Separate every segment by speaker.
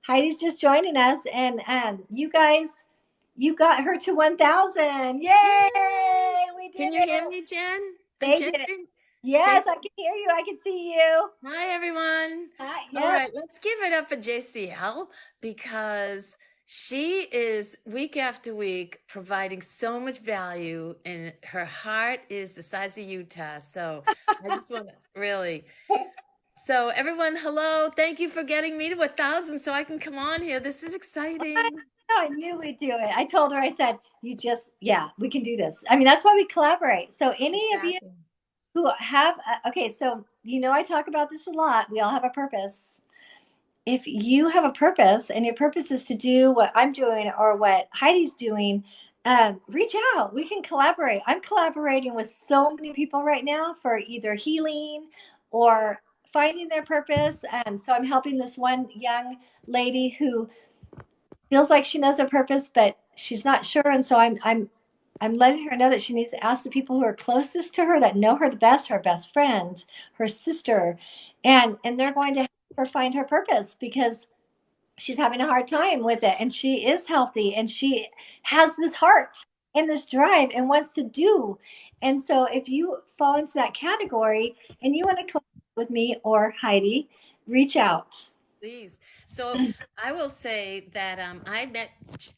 Speaker 1: Heidi's just joining us, and you guys, you got her to 1,000. Yay!
Speaker 2: Yay!
Speaker 1: We did
Speaker 2: Can you hear
Speaker 1: it.
Speaker 2: me, Jen? I'm
Speaker 1: They did it.
Speaker 2: Jason.
Speaker 1: Yes, I
Speaker 2: Jason.
Speaker 1: can hear you. I can see you.
Speaker 2: Hi, everyone. All
Speaker 1: Yep.
Speaker 2: right, let's give it up for JCL because she is week after week providing so much value, and her heart is the size of Utah. So I just want to really. So, everyone, hello. Thank you for getting me to 1,000 so I can come on here. This is
Speaker 1: I
Speaker 2: exciting.
Speaker 1: I knew we'd do it. I told her. I said, "You just, yeah, we can do this." I mean, that's why we collaborate. So, any of you
Speaker 2: Exactly.
Speaker 1: who have, okay, so I talk about this a lot. We all have a purpose. If you have a purpose and your purpose is to do what I'm doing or what Heidi's doing, reach out. We can collaborate. I'm collaborating with so many people right now for either healing or finding their purpose. So I'm helping this one young lady who feels like she knows her purpose, but she's not sure. And so I'm letting her know that she needs to ask the people who are closest to her that know her the best, her best friend, her sister, and they're going to help her find her purpose because she's having a hard time with it, and she is healthy, and she has this heart and this drive and wants to do. And so if you fall into that category and you want to collab with me or Heidi, reach out.
Speaker 2: Please. So I will say that I met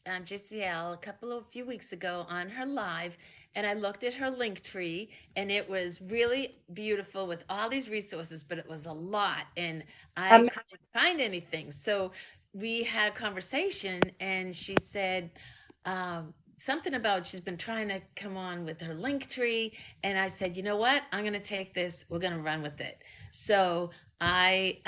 Speaker 2: JCL a few weeks ago on her live, and I looked at her link tree, and it was really beautiful with all these resources, but it was a lot, and I
Speaker 1: um,
Speaker 2: couldn't find anything. So we had a conversation, and she said something about she's been trying to come on with her link tree, and I said, you know what? I'm going to take this. We're going to run with it. So I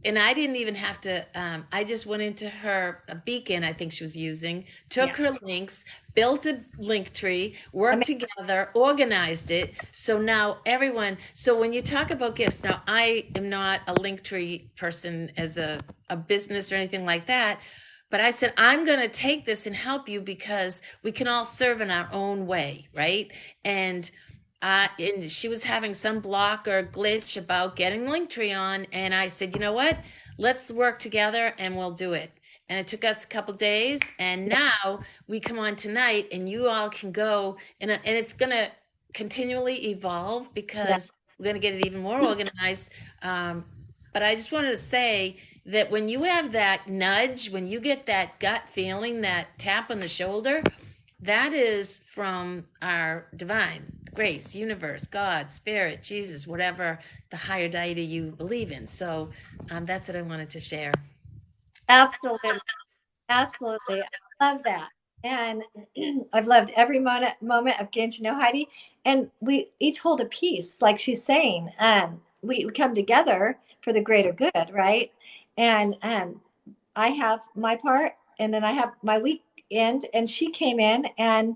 Speaker 2: didn't even have to, I just went into her a beacon, I think she was using, took
Speaker 1: yeah,
Speaker 2: her links, built a link tree, worked
Speaker 1: I
Speaker 2: together, organized it. So now everyone, so when you talk about gifts, now I am not a link tree person as a business or anything like that. But I said, I'm going to take this and help you because we can all serve in our own way, right? And she was having some block or glitch about getting Linktree on, and I said, you know what? Let's work together and we'll do it. And it took us a couple days, and
Speaker 1: yeah,
Speaker 2: now we come on tonight, and you all can go, and it's going to continually evolve
Speaker 1: yeah,
Speaker 2: because we're going to get it even more organized. Um, but I just wanted to say that when you have that nudge, when you get that gut feeling, that tap on the shoulder, that is from our divine grace, universe, God, spirit, Jesus, whatever the higher deity you believe in. So that's what I wanted to share.
Speaker 1: absolutely, absolutely. I love that, and I've loved every moment of getting to know Heidi, and we each hold a piece, like she's saying. We come together for the greater good, right? And I have my part, and then I have my weekend, and she came in and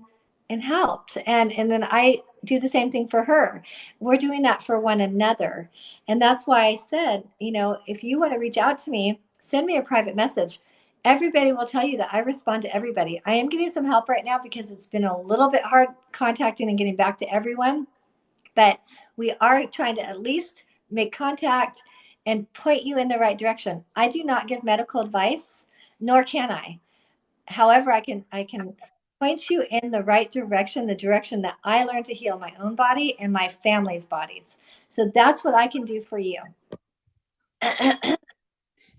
Speaker 1: helped, and then I do the same thing for her. We're doing that for one another, and that's why I said, if you want to reach out to me, send me a private message. Everybody will tell you that I respond to everybody. I am getting some help right now because it's been a little bit hard contacting and getting back to everyone, but we are trying to at least make contact and point you in the right direction. I do not give medical advice, nor can I. However, I can point you in the right direction, the direction that I learned to heal my own body and my family's bodies. So that's what I can do for you.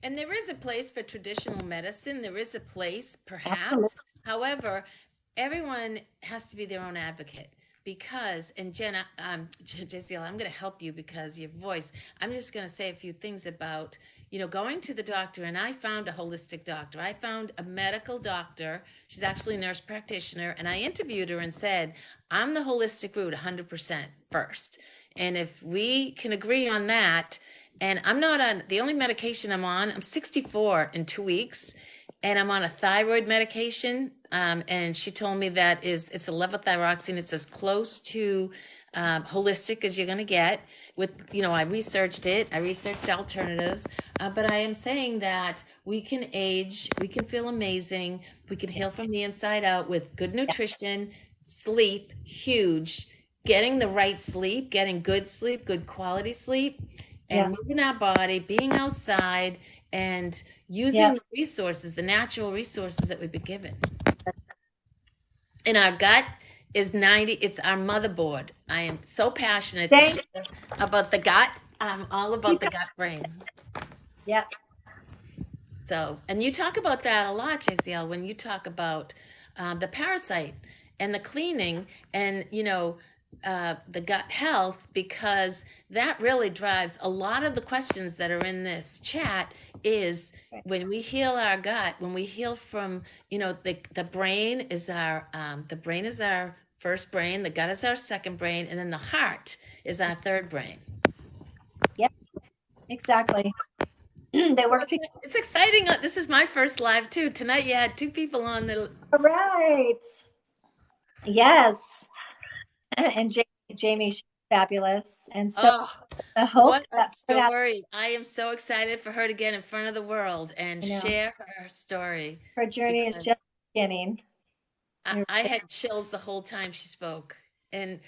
Speaker 2: And there is a place for traditional medicine. There is a place,
Speaker 1: Absolutely.
Speaker 2: perhaps. However, everyone has to be their own advocate because, and Jenna, JCL, I'm going to help you because your voice. I'm just going to say a few things about, going to the doctor. And I found a holistic doctor. I found a medical doctor. She's actually a nurse practitioner. And I interviewed her and said, I'm the holistic route 100% first. And if we can agree on that, and I'm not on the only medication I'm 64 in 2 weeks, and I'm on a thyroid medication. And she told me that it's a levothyroxine. It's as close to holistic as you're going to get. I researched it. I researched alternatives. But I am saying that we can age, we can feel amazing, we can heal from the inside out with good nutrition, sleep, huge, getting the right sleep, getting good sleep, good quality sleep,
Speaker 1: Yeah.
Speaker 2: and moving our body, being outside, and using
Speaker 1: Yep.
Speaker 2: the resources, the natural resources that we've been given. And our gut is 90, it's our motherboard. I am so passionate to
Speaker 1: Thank
Speaker 2: share about the gut. I'm all
Speaker 1: you.
Speaker 2: about the gut brain.
Speaker 1: Yep.
Speaker 2: So, and you talk about that a lot, JCL, when you talk about the parasite and the cleaning and, the gut health, because that really drives a lot of the questions that are in this chat is when we heal our gut, when we heal from, the brain is our first brain, the gut is our second brain, and then the heart is our third brain.
Speaker 1: Yep. Exactly. They
Speaker 2: So
Speaker 1: work together.
Speaker 2: it's exciting. This is my first live too. Tonight you had two people on the.
Speaker 1: Right. Yes. And Jamie, she's fabulous. And so
Speaker 2: Oh,
Speaker 1: I hope
Speaker 2: what a
Speaker 1: that put out,
Speaker 2: story. I am so excited for her to get in front of the world and
Speaker 1: you know,
Speaker 2: share her story
Speaker 1: her journey is
Speaker 2: because
Speaker 1: just beginning.
Speaker 2: I had chills the whole time she spoke. And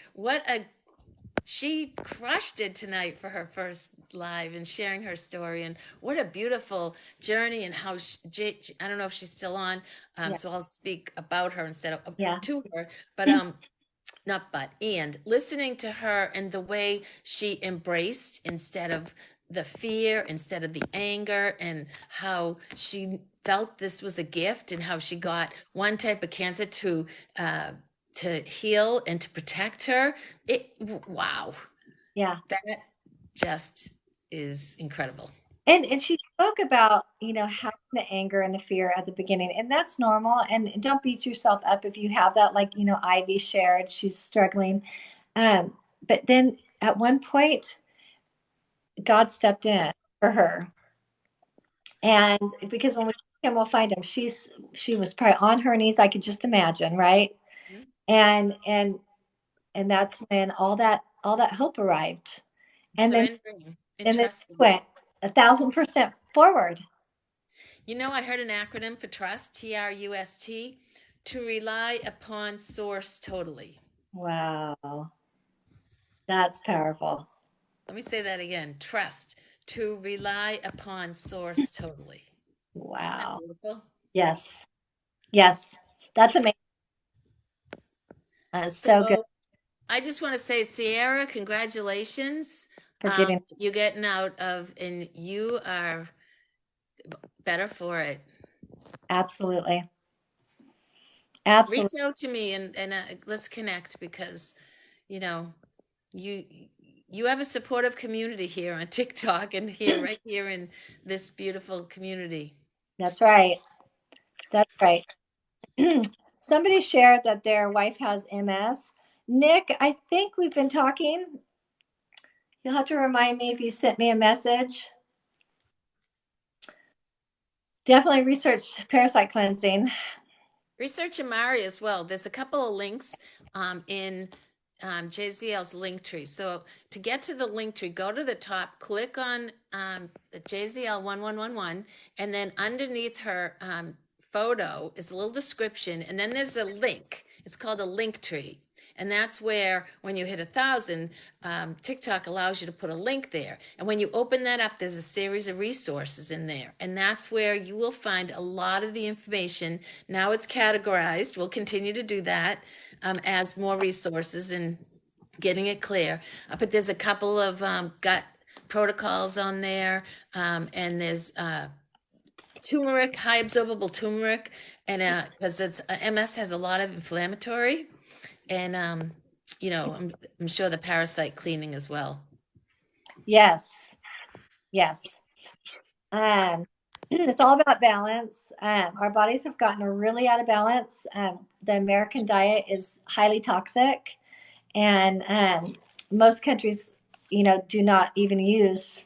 Speaker 2: she crushed it tonight for her first live and sharing her story. And what a beautiful journey and how I don't know if she's still on.
Speaker 1: Yeah.
Speaker 2: So I'll speak about her instead of
Speaker 1: Yeah.
Speaker 2: to her. But not but and listening to her and the way she embraced instead of the fear, instead of the anger, and how she felt this was a gift and how she got one type of cancer to heal and to protect her. Wow,
Speaker 1: Yeah.
Speaker 2: that just is incredible.
Speaker 1: And she spoke about, having the anger and the fear at the beginning, and that's normal. And don't beat yourself up if you have that. Like, Ivy shared, she's struggling. But then at one point, God stepped in for her. And because when we find him, we'll find him. She was probably on her knees, I could just imagine, right?
Speaker 2: Mhm.
Speaker 1: And that's when all that hope arrived. And then
Speaker 2: Surrendering and
Speaker 1: and then she
Speaker 2: trusting.
Speaker 1: went 1,000% forward.
Speaker 2: I heard an acronym for trust, TRUST, to rely upon source totally.
Speaker 1: Wow. That's powerful.
Speaker 2: Let me say that again. Trust, to rely upon source totally. Isn't that
Speaker 1: Wow.
Speaker 2: beautiful?
Speaker 1: Yes. Yes. That's amazing. That's so good
Speaker 2: So I just want to say, Sierra, congratulations.
Speaker 1: for getting
Speaker 2: You're getting out of, and you are better for it.
Speaker 1: absolutely.
Speaker 2: Reach
Speaker 1: Absolutely.
Speaker 2: out to me and let's connect because, you know, you you have a supportive community here on TikTok and here right here in this beautiful community.
Speaker 1: That's right. That's right. Somebody shared that their wife has MS. Nick, I think we've been talking. You'll have to remind me if you sent me a message. Definitely research parasite cleansing.
Speaker 2: Research Amari as well. There's a couple of links in JZL's link tree. So to get to the link tree, go to the top, click on the JZL 1111, and then underneath her photo is a little description, and then there's a link. It's called a link tree. And that's where, when you hit 1,000, TikTok allows you to put a link there. And when you open that up, there's a series of resources in there. And that's where you will find a lot of the information. Now it's categorized. We'll continue to do that as more resources and getting it clear. But there's a couple of gut protocols on there. And there's turmeric, high absorbable turmeric. And because MS has a lot of inflammatory and I'm sure the parasite cleaning as well.
Speaker 1: Yes. Yes. It's all about balance. Our bodies have gotten really out of balance. The American diet is highly toxic, and most countries, do not even use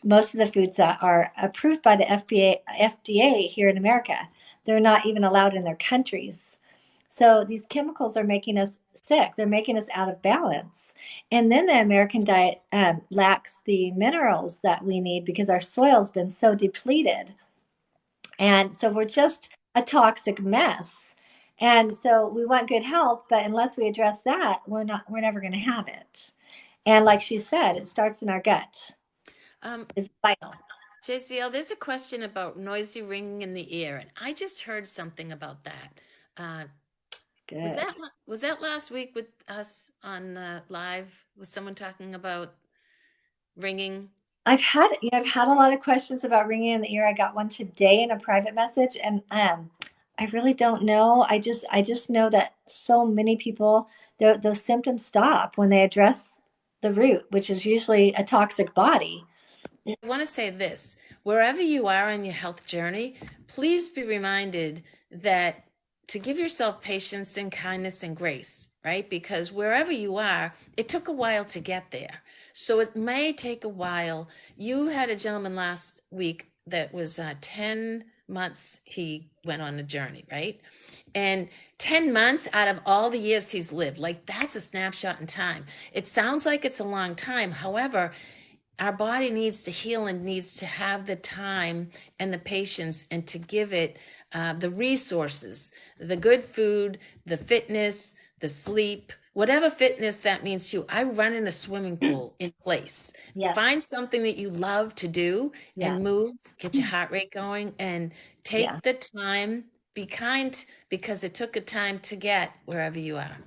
Speaker 1: most of the foods that are approved by the FDA here in America. They're not even allowed in their countries. So these chemicals are making us sick. They're making us out of balance. And then the American diet lacks the minerals that we need because our soil's been so depleted. And so we're just a toxic mess. And so we want good health, but unless we address that, we're never going to have it. And like she said, it starts in our gut.
Speaker 2: Um,
Speaker 1: It's vital.
Speaker 2: JCL, there's a question about noisy ringing in the ear, and I just heard something about that. Uh,
Speaker 1: Good.
Speaker 2: was that last week with us on live? Was someone talking about ringing?
Speaker 1: I've had a lot of questions about ringing in the ear. I got one today in a private message, and I really don't know. I just know that so many people, those symptoms stop when they address the root, which is usually a toxic body.
Speaker 2: I want to say this, wherever you are in your health journey, please be reminded that to give yourself patience and kindness and grace, right? Because wherever you are, it took a while to get there. So it may take a while. You had a gentleman last week that was 10 months he went on a journey, right? And 10 months out of all the years he's lived, like that's a snapshot in time. It sounds like it's a long time. However, our body needs to heal and needs to have the time and the patience and to give it the resources, the good food, the fitness, the sleep, whatever fitness that means to you. I run in a swimming pool in place.
Speaker 1: Yes,
Speaker 2: Find something that you love to do
Speaker 1: yes,
Speaker 2: and move, get your heart rate going, and
Speaker 1: yeah.
Speaker 2: take the time. Be kind because it took a time to get wherever you are.